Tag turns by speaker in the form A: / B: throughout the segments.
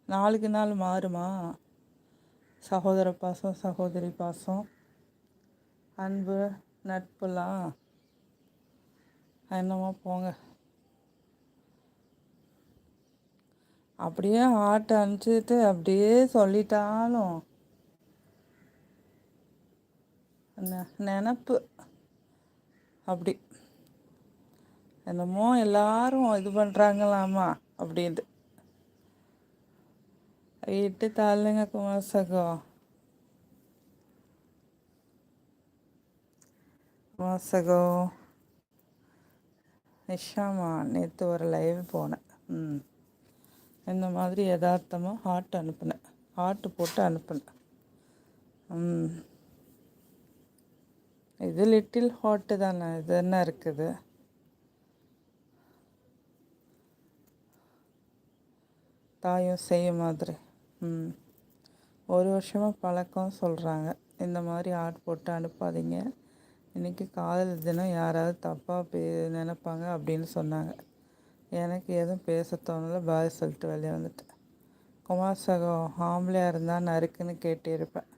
A: நாளுக்கு நாள் மாறுமா? சகோதர பாசம், சகோதரி பாசம், அன்பு, நட்புலாம் என்னமோ போங்க. அப்படியே ஹார்ட் அனுப்பிச்சிட்டு அப்படியே சொல்லிட்டாலும் நினப்பு அப்படி என்னமோ எல்லாரும் இது பண்ணுறாங்களாமா அப்படின்ட்டு இட்டு தள்ளுங்க வாசகம். நிஷாமா நேற்று ஒரு லைவ் போனேன். இந்த மாதிரி யதார்த்தமாக ஹார்ட் அனுப்புனேன், ஹார்ட் போட்டு அனுப்புனேன். இது லிட்டில் ஹார்ட்டு தானே, இது என்ன இருக்குது? தாயும் செய்ய மாதிரி. 1 வருஷமாக பழக்கம் சொல்கிறாங்க. இந்த மாதிரி ஹார்ட் போட்டு அனுப்பாதீங்க, இன்றைக்கி காதல் தினம், யாராவது தப்பாக நினைப்பாங்க அப்படின்னு சொன்னாங்க. எனக்கு எதுவும் பேச தோணலை, பாய் சொல்லிட்டு வெளியே வந்துட்டேன். குமார் சகம் ஆம்பளையாக இருந்தால் நறுக்குன்னு கேட்டிருப்பேன்.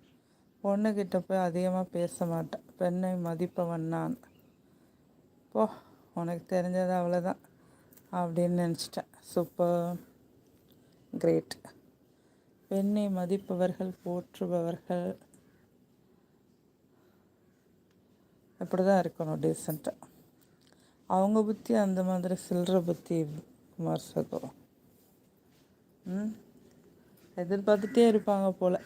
A: பொண்ணுக்கிட்ட போய் அதிகமாக பேச மாட்டேன். பெண்ணை மதிப்பவன் நான். போ, உனக்கு தெரிஞ்சது அவ்வளோதான் அப்படின்னு நினச்சிட்டேன். Super, great. பெண்ணை மதிப்பவர்கள், போற்றுபவர்கள் இப்படி தான் இருக்கணும், டீசெண்டாக. அவங்க புத்தி அந்த மாதிரி சில்லற புத்தி குமார் சகோ. எதிர்பார்த்துட்டே இருப்பாங்க போல்,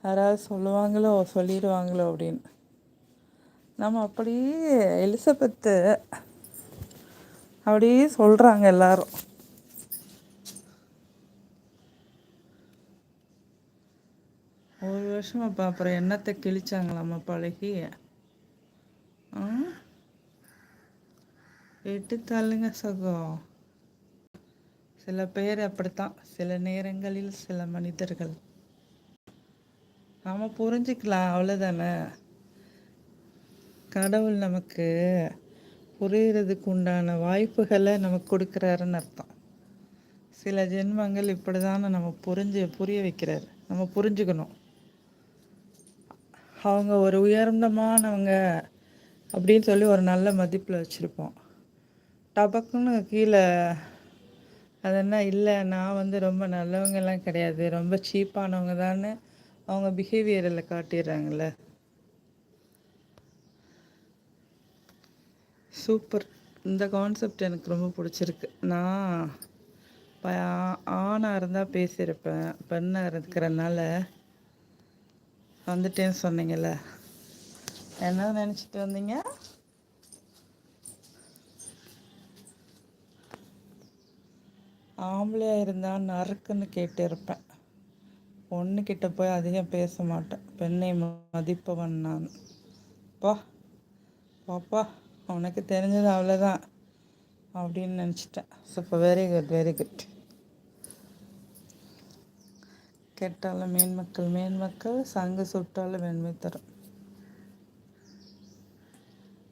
A: யாராவது சொல்லிடுவாங்களோ அப்படின்னு. நம்ம அப்படியே எலிசபெத்து அப்படியே சொல்கிறாங்க எல்லாரும். ஒரு வருஷம் அப்போ அப்புறம் என்னத்தை கிழிச்சாங்களாம்மா பழகி. எட்டு தள்ளுங்க சகோ. சில பேர் அப்படித்தான், சில நேரங்களில் சில மனிதர்கள். நாம் புரிஞ்சுக்கலாம், அவ்வளோதானே. கடவுள் நமக்கு புரிகிறதுக்கு உண்டான வாய்ப்புகளை நமக்கு கொடுக்குறாருன்னு அர்த்தம். சில ஜென்மங்கள் இப்படி தானே நம்ம புரிய வைக்கிறாரு. நம்ம புரிஞ்சுக்கணும். அவங்க ஒரு உயர்ந்தமானவங்க அப்படின்னு சொல்லி ஒரு நல்ல மதிப்பில் வச்சுருப்போம். டபக்குன்னு கீழே அது என்ன இல்லை, நான் ரொம்ப நல்லவங்கெல்லாம் கிடையாது, ரொம்ப சீப்பானவங்க தான்னு அவங்க பிஹேவியரில் காட்டிடுறாங்கல்ல. சூப்பர், இந்த கான்செப்ட் எனக்கு ரொம்ப பிடிச்சிருக்கு. நான் ஆணாக இருந்தால் பேசியிருப்பேன், பெண்ணாக இருக்கிறனால வந்துட்டேன்னு சொன்னீங்கல்ல. என்ன நினச்சிட்டு வந்தீங்க? ஆம்பளையாக இருந்தால் நறுக்குன்னு கேட்டிருப்பேன். பொண்ணுக்கிட்ட போய் அதிகம் பேச மாட்டேன், பெண்ணை மதிப்பவன் நான். பாப்பா உனக்கு தெரிஞ்சது அவ்வளோதான் அப்படின்னு நினச்சிட்டேன். Super, very good, very good. கேட்டாலும் மேன்மக்கள் சங்கு சுட்டாலும் வெண்மை தரும்.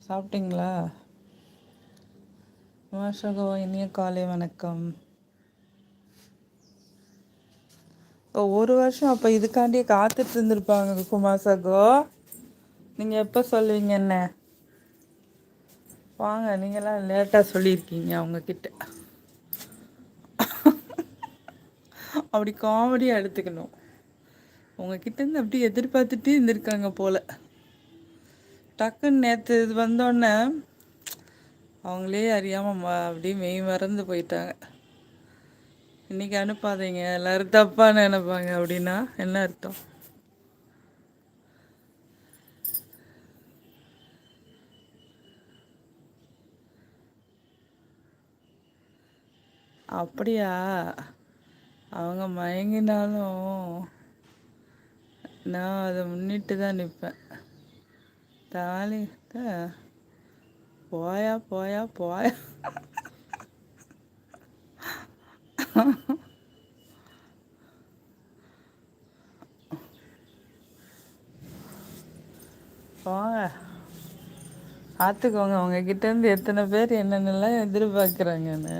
A: சாப்பிட்டீங்களா? மாஷகோ, இனிய காலை வணக்கம். 1 வருஷம் அப்போ இதுக்காண்டியே காத்துட்டு இருந்திருப்பாங்க குமார் சகோ. நீங்கள் எப்போ சொல்லுவீங்க என்ன? வாங்க, நீங்களாம் லேட்டாக சொல்லியிருக்கீங்க அவங்கக்கிட்ட. அப்படி காமெடியாக எடுத்துக்கணும். உங்ககிட்டேருந்து அப்படி எதிர்பார்த்துட்டே இருந்திருக்காங்க போல். டக்குன்னு நேற்று இது வந்தோடனே அவங்களே அறியாமல் அப்படியே மெய் மறந்து போயிட்டாங்க. இன்றைக்கி அனுப்பாதீங்க, எல்லோரும் தப்பாக நினைப்பாங்க அப்படின்னா என்ன அர்த்தம்? அப்படியா? அவங்க மயங்கினாலும் நான் அதை முன்னிட்டு தான் நிற்பேன். தாலி போயா போயா போயா. போங்க, பார்த்துக்கோங்க உங்ககிட்டேருந்து எத்தனை பேர் என்னென்னலாம் எதிர்பார்க்குறாங்கன்னு.